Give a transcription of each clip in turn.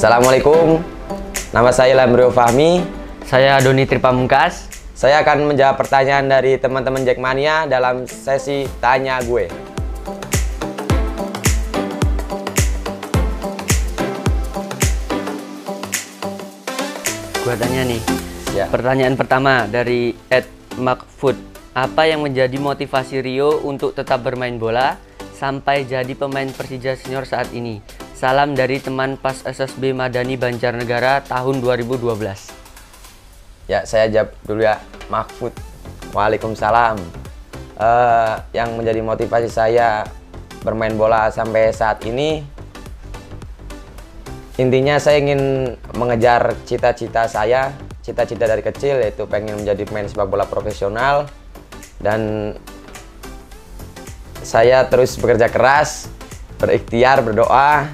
Assalamualaikum, nama saya Lamrio Fahmi. Saya Doni Tripamungkas. Saya akan menjawab pertanyaan dari teman-teman Jackmania dalam sesi Tanya Gue. Gua tanya nih, Ya. pertanyaan pertama dari @macfood. Apa yang menjadi motivasi Rio untuk tetap bermain bola sampai jadi pemain Persija senior saat ini? Salam dari teman pas SSB Madani Banjarnegara tahun 2012. Ya, saya jawab dulu ya, Mahfud. Waalaikumsalam. Yang menjadi motivasi saya bermain bola sampai saat ini, intinya saya ingin mengejar cita-cita saya, cita-cita dari kecil, yaitu pengen menjadi pemain sepak bola profesional. Dan saya terus bekerja keras, berikhtiar, berdoa.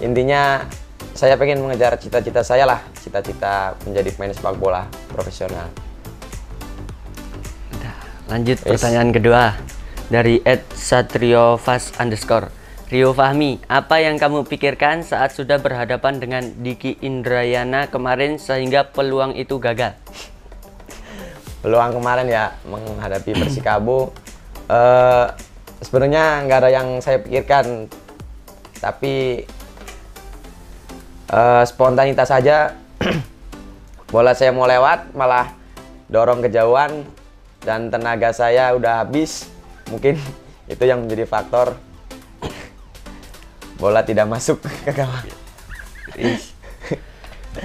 Intinya saya pengen mengejar cita-cita saya lah, cita-cita menjadi pemain sepak bola profesional. Lanjut pertanyaan kedua dari @satriofas_. Rio Fahmi, apa yang kamu pikirkan saat sudah berhadapan dengan Diki Indrayana kemarin sehingga peluang itu gagal? Peluang kemarin ya menghadapi Persikabo, sebenarnya nggak ada yang saya pikirkan, tapi spontanitas saja. Bola saya mau lewat, malah dorong kejauhan dan tenaga saya udah habis. Mungkin itu yang menjadi faktor bola tidak masuk ke gawang.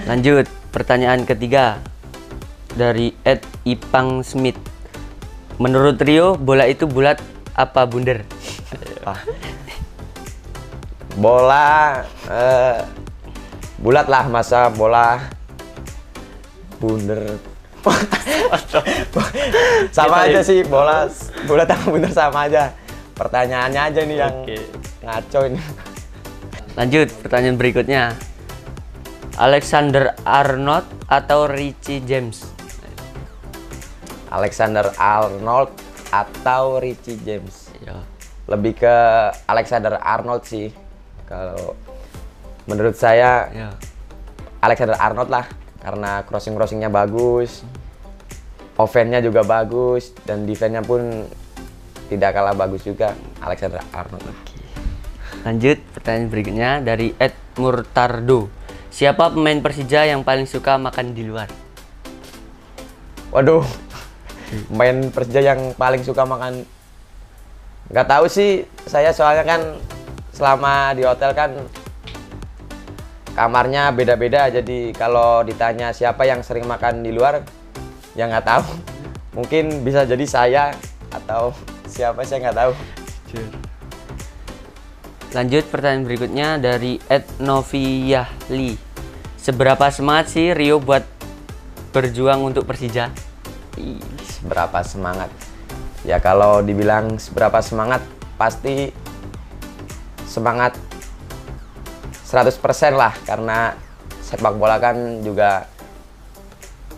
Lanjut pertanyaan ketiga dari @ipang smith. Menurut Rio, bola itu bulat apa bundar? Bola bulat lah, masa bola bundar. Sama aja sih, bola bulat sama bundar sama aja. Pertanyaannya aja nih yang ngaco ini. Lanjut pertanyaan berikutnya. Alexander Arnold atau Richie James? Alexander Arnold atau Richie James? Ya. Lebih ke Alexander Arnold sih. Kalau menurut saya Ya. Alexander Arnold lah, karena crossing-crossingnya bagus, offense-nya juga bagus, dan defense-nya pun tidak kalah bagus juga. Alexander Arnold. Lanjut pertanyaan berikutnya dari @murtardo. Siapa pemain Persija yang paling suka makan di luar? Waduh, pemain Persija yang paling suka makan, nggak tahu sih saya, soalnya kan selama di hotel kan kamarnya beda-beda, jadi kalau ditanya siapa yang sering makan di luar, ya nggak tahu. Mungkin bisa jadi saya atau siapa, saya nggak tahu. Lanjut pertanyaan berikutnya dari @noviyahli. Seberapa semangat sih Rio buat berjuang untuk Persija? Seberapa semangat? Ya kalau dibilang seberapa semangat, pasti semangat 100% lah, karena sepak bola kan juga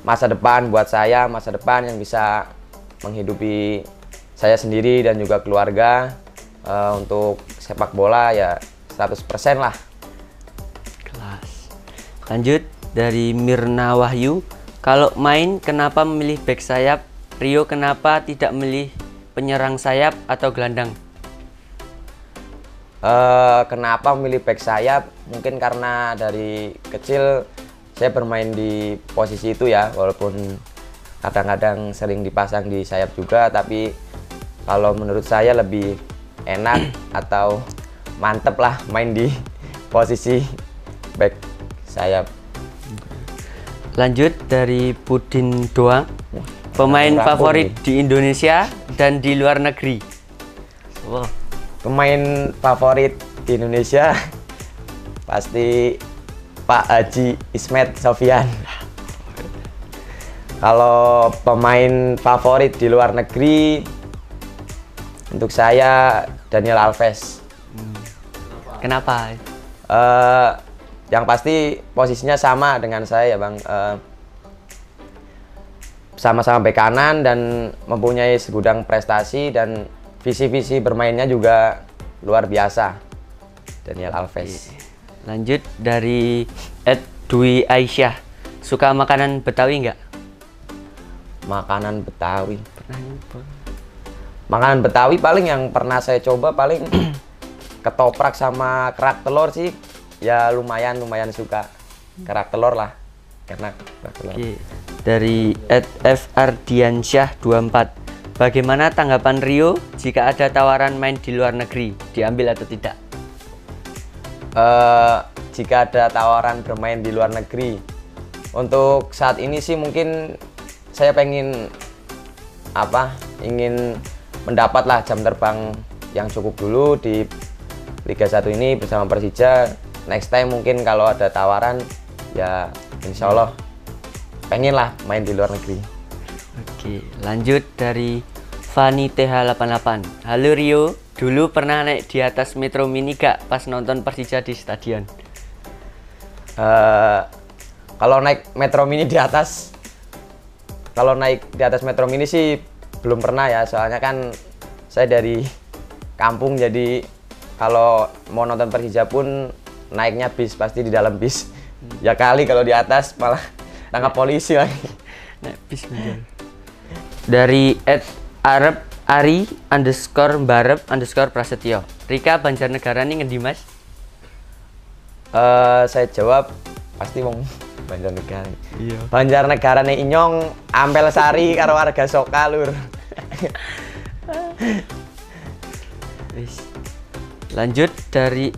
masa depan buat saya, masa depan yang bisa menghidupi saya sendiri dan juga keluarga. Untuk sepak bola ya 100% lah. Kelas. Lanjut dari Mirna Wahyu. Kalau main kenapa memilih back sayap? Rio kenapa tidak memilih penyerang sayap atau gelandang? Kenapa memilih back sayap? Mungkin karena dari kecil saya bermain di posisi itu ya, walaupun kadang-kadang sering dipasang di sayap juga, tapi kalau menurut saya lebih enak atau mantep lah main di posisi back sayap. Lanjut dari Pudin Doang. Pemain favorit di Indonesia dan di luar negeri? Wow. Pemain favorit di Indonesia pasti Pak Haji Ismet Sofyan. Kalau pemain favorit di luar negeri, untuk saya Daniel Alves. Kenapa? Yang pasti posisinya sama dengan saya ya Bang. Sama-sama bek kanan dan mempunyai segudang prestasi, dan visi-visi bermainnya juga luar biasa. Daniel Alves. Lanjut dari Dwi Aisyah. Suka makanan Betawi nggak? Makanan Betawi. Pernah nyoba? Makanan Betawi paling yang pernah saya coba paling ketoprak sama kerak telur sih. Ya lumayan suka kerak telur lah. Enak kerak telur. Oke. Dari @FRdiansyah 24. Bagaimana tanggapan Rio jika ada tawaran main di luar negeri? Diambil atau tidak? Jika ada tawaran bermain di luar negeri, untuk saat ini sih mungkin saya ingin mendapatlah jam terbang yang cukup dulu di Liga 1 ini bersama Persija. Next time mungkin kalau ada tawaran ya insya Allah pengen lah main di luar negeri. Oke, lanjut dari Fani TH88. Halo Rio, dulu pernah naik di atas Metro Mini gak pas nonton Persija di stadion? Kalau naik Metro Mini kalau naik di atas Metro Mini sih belum pernah ya, soalnya kan saya dari kampung, jadi kalau mau nonton Persija pun naiknya bis, pasti di dalam bis. Ya kali kalau di atas malah tangkap polisi lagi. Naik bis bener. Dari @Ari_Barep_Prasetyo. Rika Banjarnegara nih ngendi Mas? Saya jawab pasti wong Banjarnegara. Iya. Banjarnegara nih Inyong, Ampel Sari karo warga Soka lur. Lanjut dari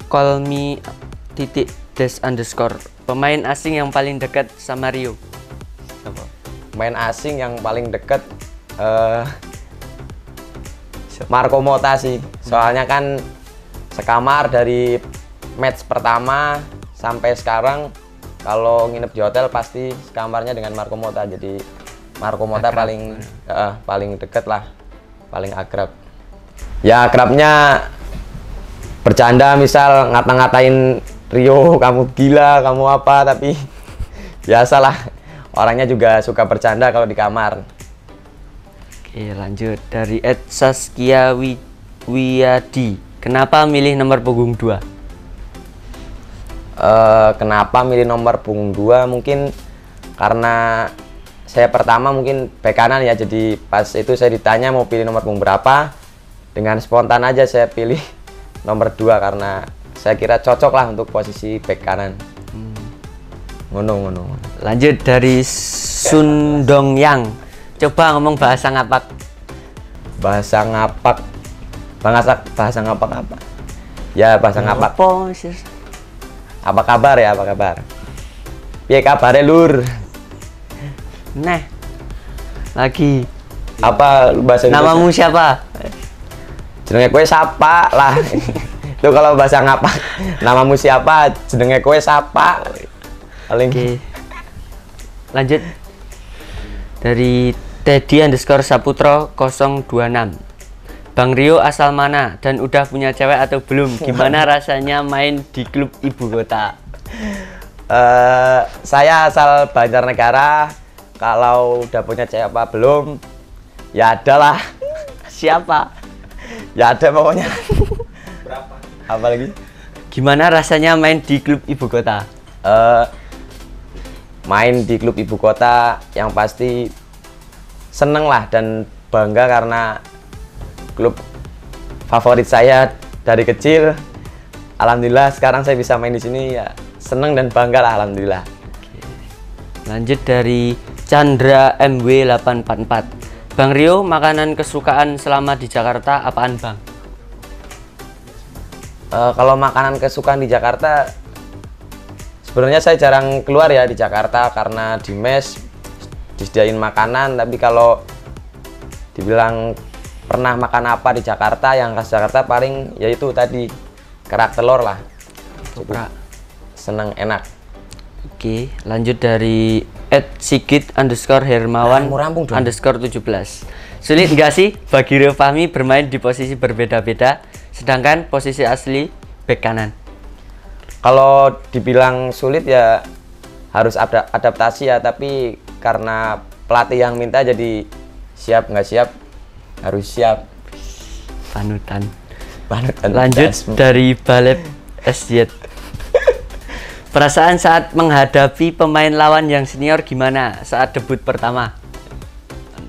@callme_des_. Pemain asing yang paling dekat sama Rio. Pemain asing yang paling dekat Marco Motta sih. Soalnya kan sekamar dari match pertama sampai sekarang, kalau nginep di hotel pasti sekamarnya dengan Marco Motta. Jadi Marco Motta paling deket lah, paling akrab. Ya akrabnya bercanda, misal ngata-ngatain Rio, kamu gila, kamu apa, tapi biasalah, orangnya juga suka bercanda kalau di kamar. Oke, lanjut dari @Saskia Wiyadi. Kenapa milih nomor punggung 2? Kenapa milih nomor punggung 2? Mungkin karena saya pertama mungkin bek kanan ya, jadi pas itu saya ditanya mau pilih nomor punggung berapa, dengan spontan aja saya pilih nomor 2 karena saya kira cocok lah untuk posisi bek kanan. Ngono. Lanjut dari Sundong Yang. Coba ngomong bahasa ngapak. Bahasa ngapak apa? Ya bahasa ngapak. Apa kabar ya, apa kabar? Piye kabare lur? Nah, lagi. Apa bahasa Indonesia? Namamu siapa? Jenenge kowe sapa lah. Itu kalau bahasa ngapak. Namamu siapa? Jenenge kowe sapa. Paling. Oke. Lanjut dari Teddy_Saputro 026. Bang Rio asal mana dan udah punya cewek atau belum? Gimana rasanya main di klub ibu kota? Saya asal Banjarnegara. Kalau udah punya cewek apa belum? Ya ada lah. Siapa? Ya ada pokoknya. Berapa? Apa lagi? Gimana rasanya main di klub ibu kota? Main di klub ibu kota yang pasti seneng lah dan bangga karena klub favorit saya dari kecil. Alhamdulillah sekarang saya bisa main di sini, ya seneng dan bangga lah, alhamdulillah. Oke. Lanjut dari Chandra MW 844. Bang Rio, makanan kesukaan selama di Jakarta apaan Bang? Kalau makanan kesukaan di Jakarta, sebenarnya saya jarang keluar ya di Jakarta karena di mes disediain makanan. Tapi kalau dibilang pernah makan apa di Jakarta yang khas Jakarta, paling yaitu tadi kerak telur lah. Cukup seneng, enak. Oke, lanjut dari @sigit_hermawan_17. Sulit nggak sih bagi Rio Fahmi bermain di posisi berbeda-beda, sedangkan posisi asli bek kanan? Kalau dibilang sulit ya harus adaptasi ya, tapi karena pelatih yang minta jadi siap nggak siap harus siap. Panutan. Panutan. Lanjut dari Balep SJ. Perasaan saat menghadapi pemain lawan yang senior gimana saat debut pertama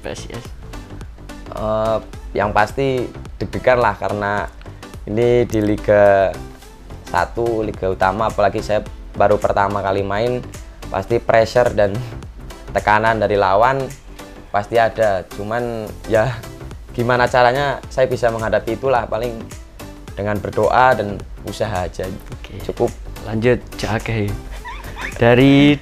PSIS? Yang pasti deg-degan lah, karena ini di Liga 1, Liga Utama, apalagi saya baru pertama kali main, pasti pressure dan tekanan dari lawan pasti ada. Cuman ya gimana caranya saya bisa menghadapi itulah, paling dengan berdoa dan usaha aja. Oke. Cukup. Lanjut Jake. Dari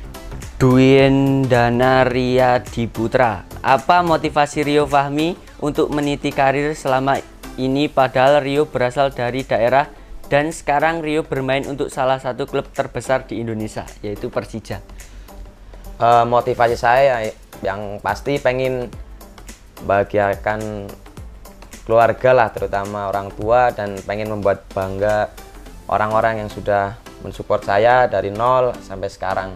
Dwiendana Riyadi Putra, apa motivasi Rio Fahmi untuk meniti karir selama ini, padahal Rio berasal dari daerah dan sekarang Rio bermain untuk salah satu klub terbesar di Indonesia, yaitu Persija? Motivasi saya yang pasti pengen bahagiakan keluarga lah, terutama orang tua, dan pengen membuat bangga orang-orang yang sudah mensupport saya dari nol sampai sekarang.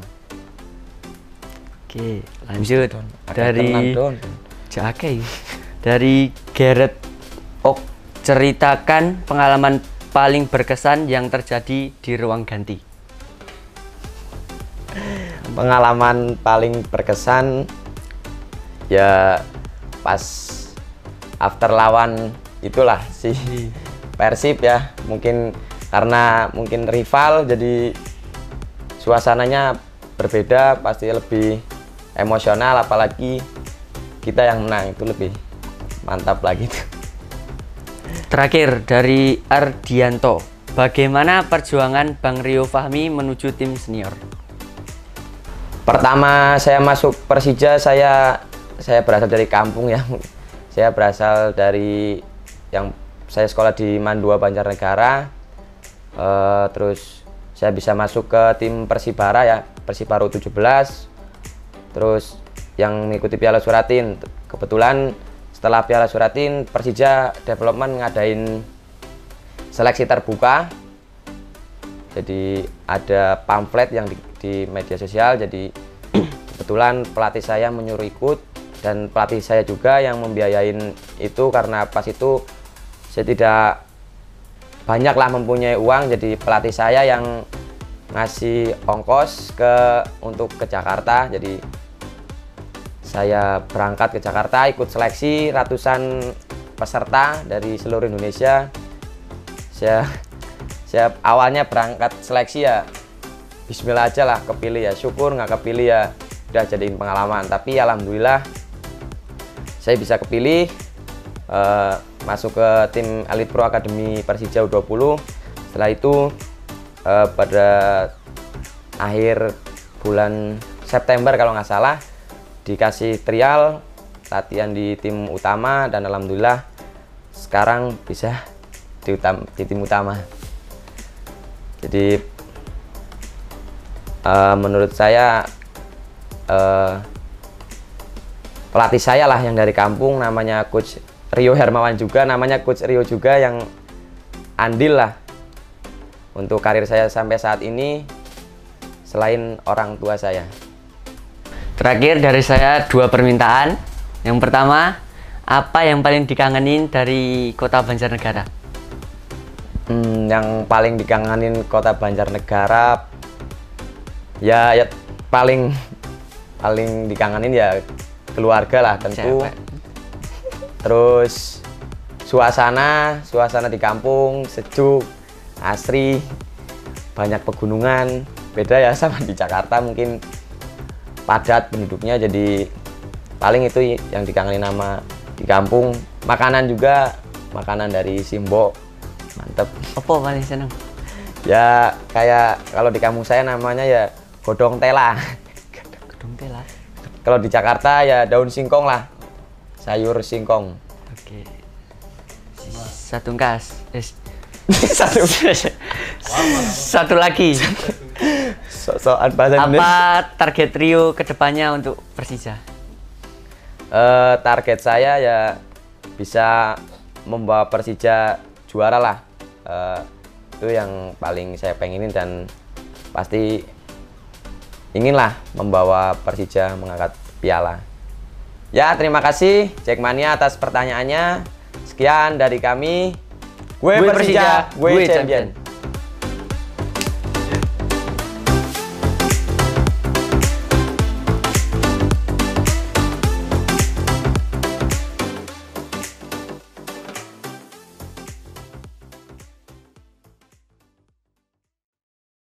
Oke, lanjut dari Jake. Dari Gareth Ok, ceritakan pengalaman paling berkesan yang terjadi di ruang ganti. Pengalaman paling berkesan ya pas after lawan itulah si Persib ya, mungkin karena mungkin rival jadi suasananya berbeda, pasti lebih emosional, apalagi kita yang menang itu lebih mantap lagi tuh. Terakhir dari Ardianto, bagaimana perjuangan Bang Rio Fahmi menuju tim senior? Pertama saya masuk Persija, saya berasal dari kampung ya. Saya berasal dari yang saya sekolah di Mandua Banjarnegara. Terus saya bisa masuk ke tim Persibara ya, Persibaru 17. Terus yang mengikuti Piala Suratin. Kebetulan setelah Piala Suratin, Persija Development ngadain seleksi terbuka. Jadi ada pamflet yang di media sosial, jadi kebetulan pelatih saya menyuruh ikut, dan pelatih saya juga yang membiayain itu, karena pas itu saya tidak banyaklah mempunyai uang, jadi pelatih saya yang ngasih ongkos untuk ke Jakarta. Jadi saya berangkat ke Jakarta, ikut seleksi ratusan peserta dari seluruh Indonesia. Saya awalnya berangkat seleksi ya bismillah aja lah, kepilih ya syukur, nggak kepilih ya udah jadiin pengalaman. Tapi alhamdulillah saya bisa kepilih, masuk ke tim Elite Pro Akademi Persija U20. Setelah itu pada akhir bulan September kalau nggak salah dikasih trial latihan di tim utama, dan alhamdulillah sekarang bisa di tim utama. Jadi menurut saya pelatih saya lah yang dari kampung, namanya Coach Rio Hermawan juga, namanya Coach Rio juga, yang andil lah untuk karir saya sampai saat ini selain orang tua saya. Terakhir dari saya 2 permintaan. Yang pertama, apa yang paling dikangenin dari kota Banjarnegara? Yang paling dikangenin kota Banjarnegara ya paling dikangenin ya keluarga lah tentu. Cewek. Terus suasana di kampung sejuk, asri, banyak pegunungan. Beda ya sama di Jakarta, mungkin padat penduduknya, jadi paling itu yang dikangenin sama di kampung. Makanan juga, makanan dari Simbo mantep. Apa paling seneng? Ya kayak kalau di kampung saya namanya ya godong tela. Gedung tela. Kalau di Jakarta ya daun singkong lah, sayur singkong. Oke. Satu kas. Satu lagi. Soal bahasa Indonesia. Apa target Rio kedepannya untuk Persija? Target saya ya bisa membawa Persija juara lah. Itu yang paling saya pengenin, dan pasti inginlah membawa Persija mengangkat piala. Ya, terima kasih Jackmania atas pertanyaannya. Sekian dari kami. Gue Persija, gue champion.